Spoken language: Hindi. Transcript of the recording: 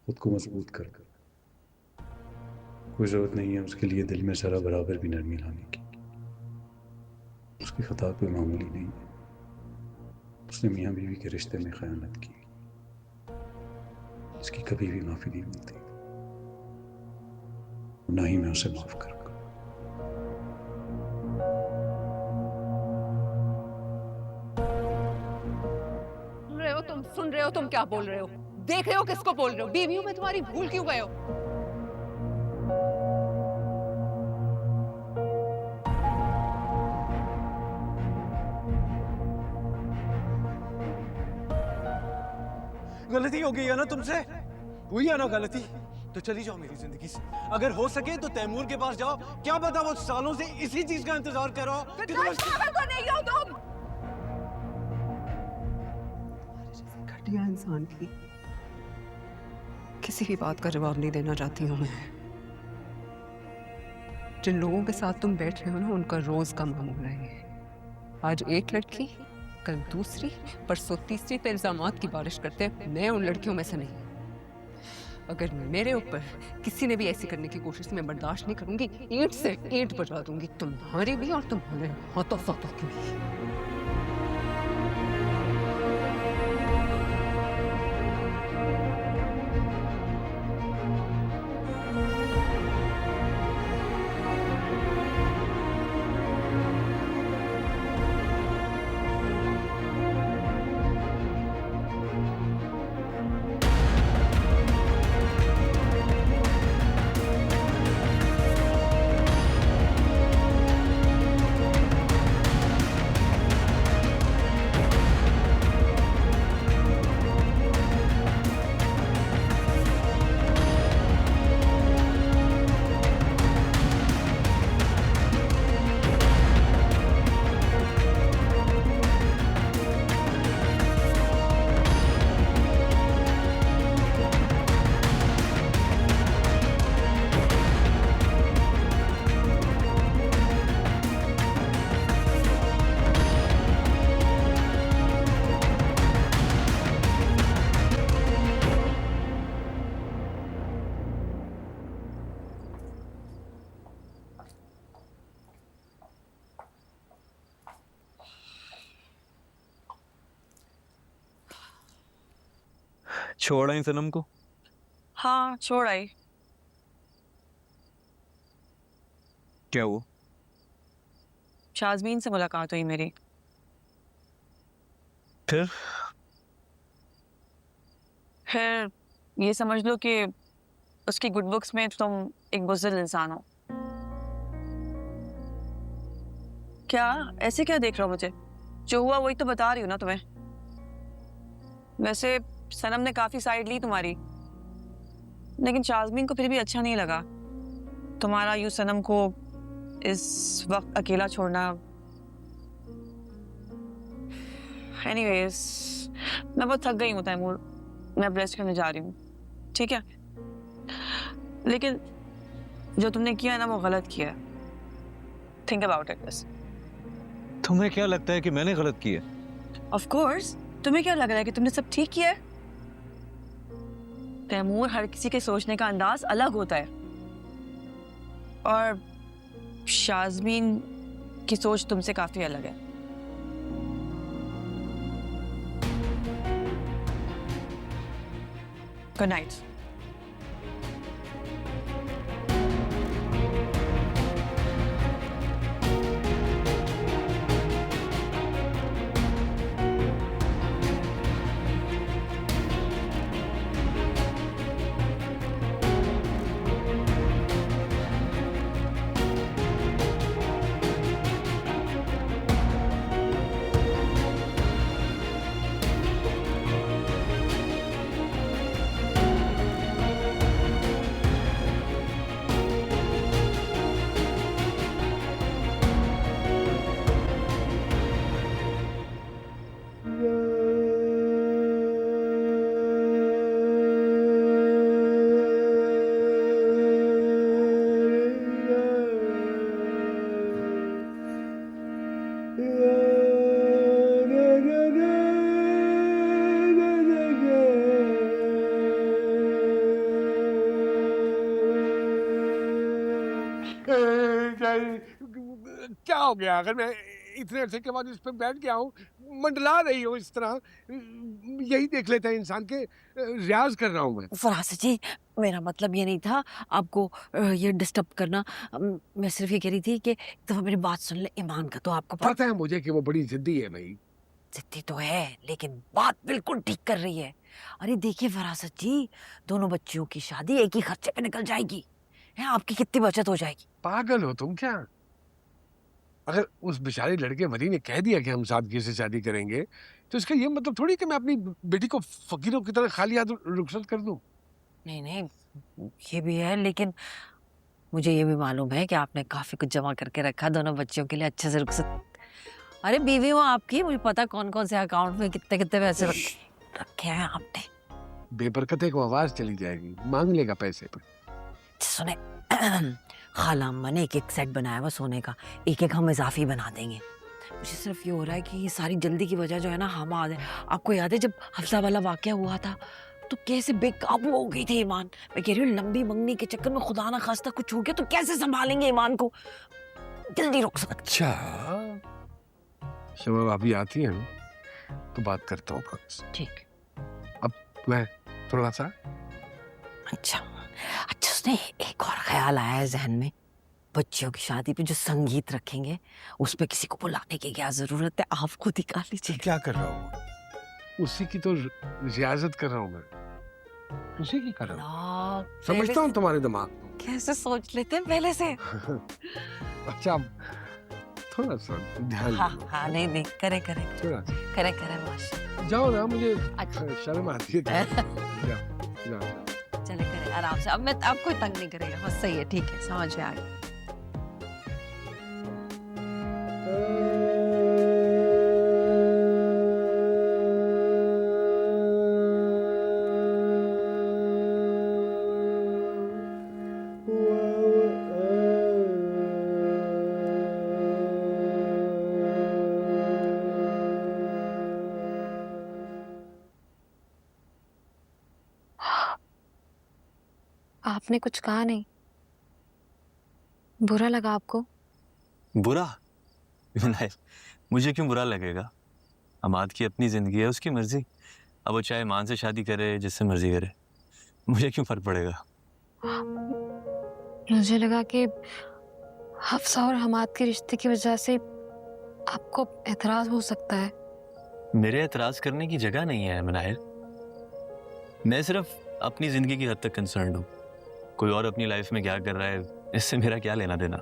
खुद को मजबूत कर कर। कोई ज़रूरत नहीं है उसके लिए दिल में ज़रा बराबर भी नरमी लाने की। उसकी खता कोई मामूली नहीं है। उसने मियाँ बीवी के रिश्ते में खयानत की, इसकी कभी भी माफ़ी नहीं मिलती, ना ही मैं उसे माफ़ करूँगा। सुन रहे हो तुम क्या बोल रहे हो? देख रहे हो किसको बोल रहे हो? बीवी हूं मैं तुम्हारी, भूल क्यों गए हो? गलती हो गई है ना तुमसे, हुई है ना गलती, तो चली जाओ मेरी जिंदगी से। अगर हो सके तो तैमूर के पास जाओ। क्या पता वो सालों से इसी चीज का इंतजार कर रहा हो कि पागल तो नहीं हो तुम? घटिया इंसान की किसी भी बात का जवाब नहीं देना चाहती हूँ मैं। जिन लोगों के साथ तुम बैठ रहे हो ना, उनका रोज का मामूल है। आज एक लड़की, कल दूसरी, परसों तीसरी पे इल्जामात की बारिश करते हैं। मैं उन लड़कियों में से नहीं। अगर मेरे ऊपर किसी ने भी ऐसी करने की कोशिश मैं बर्दाश्त नहीं करूंगी। ईंट से ईंट बजा दूंगी, तुम्हारी भी और तुम्हारे हाथों साथों की भी। छोड़ आई सनम को? हाँ छोड़ आई। क्या हुआ? शाज़मीन से मुलाकात हुई मेरी। फिर? फिर ये समझ लो कि उसकी गुड बुक्स में तुम एक बुज़दिल इंसान हो। क्या ऐसे क्या देख रहे हो मुझे? जो हुआ वही तो बता रही हूँ ना तुम्हें। वैसे सनम ने काफी साइड ली तुम्हारी, लेकिन शाज़मीन को फिर भी अच्छा नहीं लगा तुम्हारा यूं सनम को इस वक्त अकेला छोड़ना। एनीवेज, मैं बहुत थक गई हूँ तैमूर, मैं अब रेस्ट करने जा रही हूँ, ठीक है? लेकिन जो तुमने किया है ना वो गलत किया है। थिंक अबाउट इट बस। तुम्हें क्या लगता है कि मैंने गलत किया? ऑफ कोर्स, तुम्हें क्या लग रहा है कि तुमने सब ठीक किया है? तैमूर, हर किसी के सोचने का अंदाज अलग होता है और शाज़मीन की सोच तुमसे काफी अलग है। Good night. चाहिए। क्या हो गया अगर मैं इतने अरसे के बाद इस पे बैठ गया हूँ, मंडला रही हूँ इस तरह, यही देख लेते हैं इंसान के, रियाज कर रहा हूँ मैं। फरासत जी, मेरा मतलब ये नहीं था आपको ये डिस्टर्ब करना। मैं सिर्फ ये कह रही थी कि एक दफा मेरी बात सुन ले ईमान का, तो आपको पता है मुझे कि वो बड़ी जिद्दी है भाई। जिद्दी तो है लेकिन बात बिल्कुल ठीक कर रही है। अरे देखिए फरासत जी, दोनों बच्चियों की शादी एक ही खर्चे पे निकल जाएगी है, आपकी कितनी बचत हो जाएगी। पागल हो तुम क्या? अगर उस बेचारे लड़के वली ने कह दिया कि हम सादगी से शादी करेंगे, तो इसका ये मतलब थोड़ी कि मैं अपनी बेटी को फकीरों की तरह खाली हाथ रुखसत कर दूं। नहीं नहीं, ये भी है, लेकिन मुझे ये भी मालूम है कि आपने काफी कुछ जमा करके रखा दोनों बच्चियों के लिए अच्छे से रुखसत। अरे बीवी हो आपकी, मुझे पता कौन कौन से अकाउंट में कितने कितने पैसे रखे हैं आपने। बेबरकते को आवाज चली जाएगी, मांग लेगा पैसे पर। सुने खाला अम्मा ने एक एक सेट बनाया हुआ सोने का, एक एक हम इजाफी बना देंगे। मुझे सिर्फ ये हो रहा है कि ये सारी जल्दी की वजह जो है ना हम आ जाए। आपको याद है जब हफ्सा वाला वाकया हुआ था तो कैसे बेकाबू हो गई थी ईमान। मैं कह रही हूँ लंबी मंगनी के चक्कर में खुदा ना खास्ता कुछ हो गया तो कैसे संभालेंगे ईमान को, जल्दी रोक सकते। अच्छा, शमा भाभी आती है तो बात करता हूँ आपसे। ठीक। अब मैं थोड़ा सा अच्छा अच्छा, उसने एक और ख्याल आया है जहन में। बच्चियों की शादी पे जो संगीत रखेंगे उस पे किसी को बुलाने की क्या जरूरत है, आप खुद ही कर लीजिए। क्या कर रहा हूँ? उसी की तो रियाजत कर रहा हूँ मैं, उसी की कर रहा हूँ। समझता हूँ तुम्हारे दिमाग को। कैसे सोच लेते हैं पहले से। अच्छा, थोड़ा सा ध्यान हाँ दो। हाँ, नहीं नहीं, करे करे थोड़ा सा करे करे माशा। जाओ ना, मुझे अच्छा। शर्म आती है। जाओ जाओ। चले करे आराम से, अब मैं आपको तंग नहीं करेगा, बस सही है, ठीक है, समझ में आ गया। आपने कुछ कहा नहीं, बुरा लगा आपको? बुरा? नहीं, मुझे क्यों बुरा लगेगा? अमाद की अपनी जिंदगी है, उसकी मर्जी। अब वो चाहे मान से शादी करे, जिससे मर्जी करे, मुझे क्यों फर्क पड़ेगा? मुझे लगा कि हफ्सा और हमाद के रिश्ते की वजह से आपको एतराज हो सकता है। मेरे एतराज करने की जगह नहीं है मनाहिर। मैं सिर्फ अपनी जिंदगी की हद तक कंसर्न हूँ। कोई और अपनी लाइफ में क्या कर रहा है, इससे मेरा क्या लेना देना।